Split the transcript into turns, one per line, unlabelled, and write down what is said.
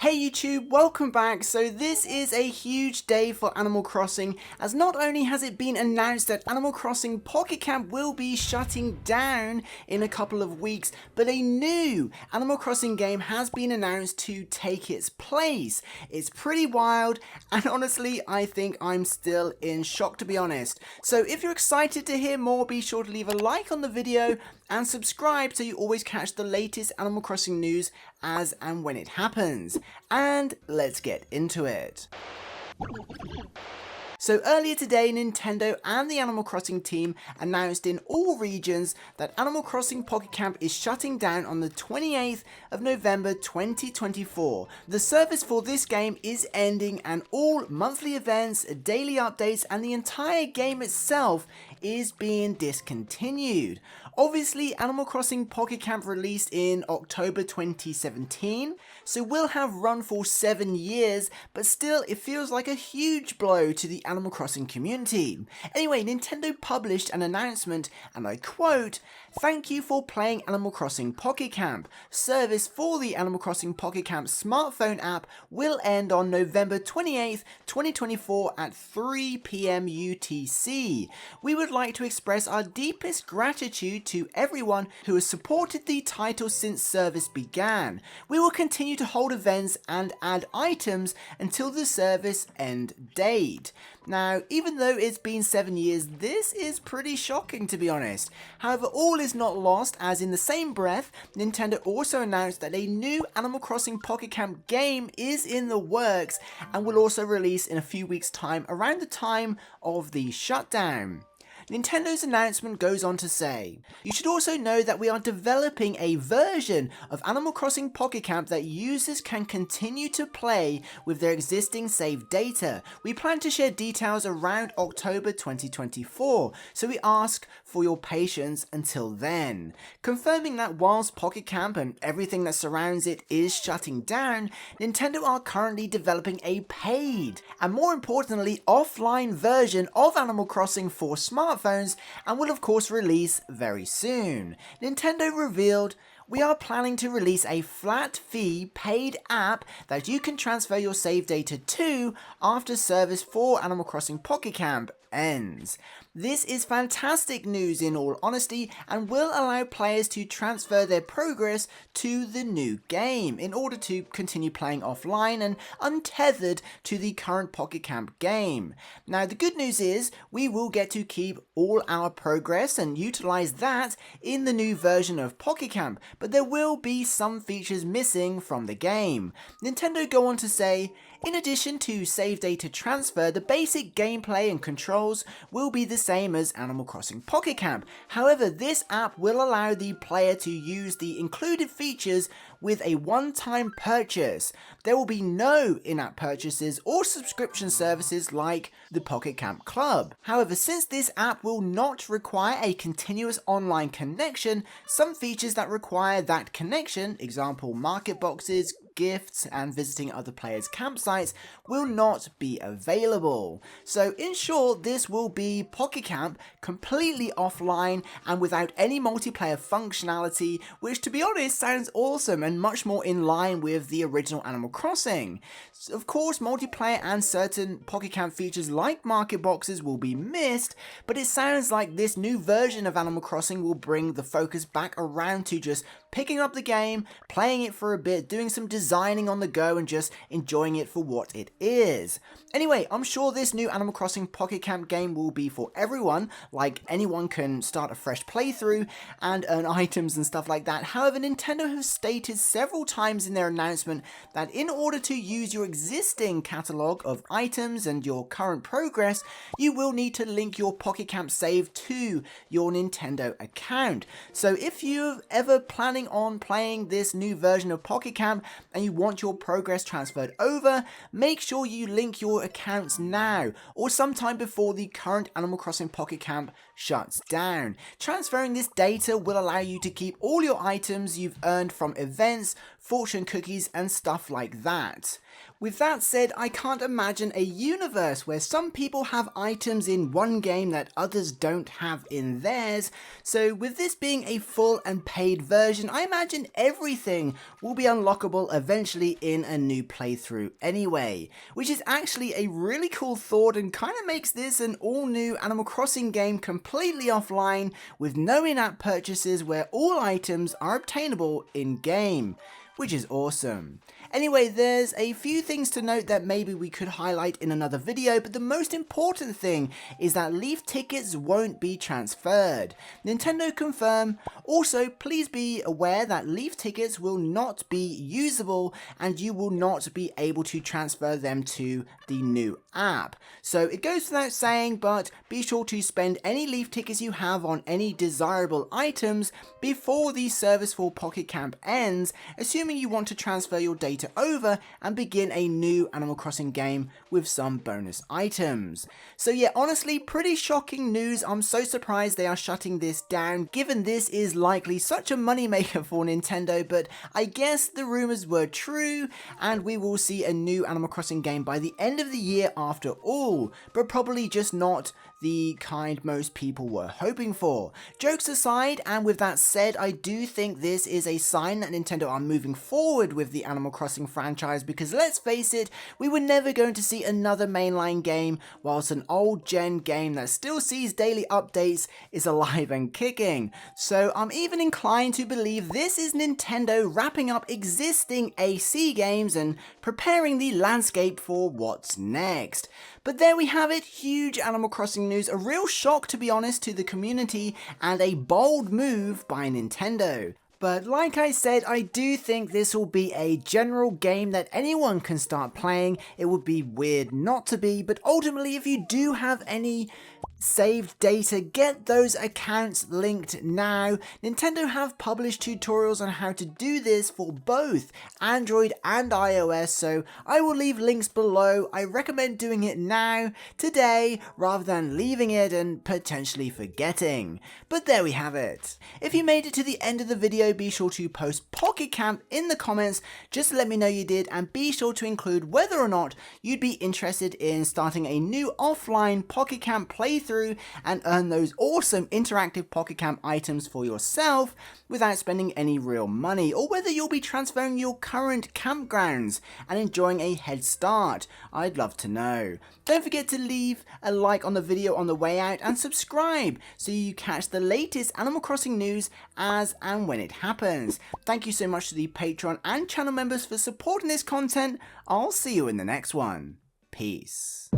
Hey YouTube, welcome back. So this is a huge day for Animal Crossing, as not only has it been announced that Animal Crossing Pocket Camp will be shutting down in a couple of weeks, but a new Animal Crossing game has been announced to take its place. It's pretty wild, and honestly I think I'm still in shock, to be honest. So if you're excited to hear more, be sure to leave a like on the video and subscribe so you always catch the latest Animal Crossing news as and when it happens. And let's get into it. So earlier today, Nintendo and the Animal Crossing team announced in all regions that Animal Crossing Pocket Camp is shutting down on the 28th of November 2024. The service for this game is ending, and all monthly events, daily updates, and the entire game itself is being discontinued. Obviously, Animal Crossing Pocket Camp released in October 2017, so will have run for 7 years, but still it feels like a huge blow to the Animal Crossing community. Anyway, Nintendo published an announcement, and I quote, "Thank you for playing Animal Crossing Pocket Camp. Service for the Animal Crossing Pocket Camp smartphone app will end on November 28th, 2024 at 3 PM UTC. We would like to express our deepest gratitude to everyone who has supported the title since service began. We will continue to hold events and add items until the service end date." Now, even though it's been 7 years, this is pretty shocking, to be honest. However, all is not lost, as in the same breath, Nintendo also announced that a new Animal Crossing Pocket Camp game is in the works and will also release in a few weeks' time, around the time of the shutdown. Nintendo's announcement goes on to say, "You should also know that we are developing a version of Animal Crossing Pocket Camp that users can continue to play with their existing saved data. We plan to share details around October 2024, so we ask for your patience until then." Confirming that whilst Pocket Camp and everything that surrounds it is shutting down, Nintendo are currently developing a paid, and more importantly offline version of Animal Crossing for smartphones, and will of course release very soon. Nintendo revealed, "We are planning to release a flat fee paid app that you can transfer your save data to after service for Animal Crossing Pocket Camp ends." This is fantastic news in all honesty, and will allow players to transfer their progress to the new game in order to continue playing offline and untethered to the current Pocket Camp game. Now, the good news is we will get to keep all our progress and utilize that in the new version of Pocket Camp, but there will be some features missing from the game. Nintendo go on to say, "In addition to save data transfer, the basic gameplay and controls will be the same as Animal Crossing Pocket Camp. However, this app will allow the player to use the included features with a one-time purchase. There will be no in-app purchases or subscription services like the Pocket Camp Club. However, since this app will not require a continuous online connection, some features that require that connection, example market boxes, gifts, and visiting other players' campsites, will not be available." So in short, this will be Pocket Camp completely offline and without any multiplayer functionality, which to be honest sounds awesome and much more in line with the original Animal Crossing. Of course, multiplayer and certain Pocket Camp features like market boxes will be missed, but it sounds like this new version of Animal Crossing will bring the focus back around to just picking up the game, playing it for a bit, doing some designing on the go, and just enjoying it for what it is. Anyway, I'm sure this new Animal Crossing Pocket Camp game will be for everyone, like anyone can start a fresh playthrough and earn items and stuff like that. However, Nintendo have stated several times in their announcement that in order to use your existing catalogue of items and your current progress, you will need to link your Pocket Camp save to your Nintendo account. So if you're ever planning on playing this new version of Pocket Camp and you want your progress transferred over, make sure you link your accounts now or sometime before the current Animal Crossing Pocket Camp shuts down. Transferring this data will allow you to keep all your items you've earned from events fortune cookies and stuff like that. With that said, I can't imagine a universe where some people have items in one game that others don't have in theirs, so with this being a full and paid version, I imagine everything will be unlockable eventually in a new playthrough anyway, which is actually a really cool thought and kind of makes this an all new Animal Crossing game completely offline with no in-app purchases where all items are obtainable in-game, which is awesome. Anyway, there's a few things to note that maybe we could highlight in another video, but the most important thing is that Leaf tickets won't be transferred. Nintendo confirm. Also, please be aware that Leaf tickets will not be usable and you will not be able to transfer them to the new app. So it goes without saying, but be sure to spend any Leaf tickets you have on any desirable items before the service for Pocket Camp ends, assuming you want to transfer your data over and begin a new Animal Crossing game with some bonus items. So yeah, honestly, pretty shocking news. I'm so surprised they are shutting this down, given this is likely such a moneymaker for Nintendo, but I guess the rumors were true and we will see a new Animal Crossing game by the end of the year after all, but probably just not the kind most people were hoping for. Jokes aside, and with that said, I do think this is a sign that Nintendo are moving forward with the Animal Crossing franchise, because let's face it, we were never going to see another mainline game whilst an old gen game that still sees daily updates is alive and kicking. So I'm even inclined to believe this is Nintendo wrapping up existing AC games and preparing the landscape for what's next. But there we have it, huge Animal Crossing news, a real shock to be honest to the community and a bold move by Nintendo. But like I said, I do think this will be a general game that anyone can start playing. It would be weird not to be, but ultimately if you do have any saved data, get those accounts linked now. Nintendo have published tutorials on how to do this for both Android and iOS, so I will leave links below. I recommend doing it now, today, rather than leaving it and potentially forgetting. But there we have it. If you made it to the end of the video, be sure to post Pocket Camp in the comments just to let me know you did, and be sure to include whether or not you'd be interested in starting a new offline Pocket Camp playthrough and earn those awesome interactive Pocket Camp items for yourself without spending any real money, or whether you'll be transferring your current campgrounds and enjoying a head start. I'd love to know. Don't forget to leave a like on the video on the way out and subscribe so you catch the latest Animal Crossing news as and when it happens. Thank you so much to the Patreon and channel members for supporting this content. I'll see you in the next one. Peace.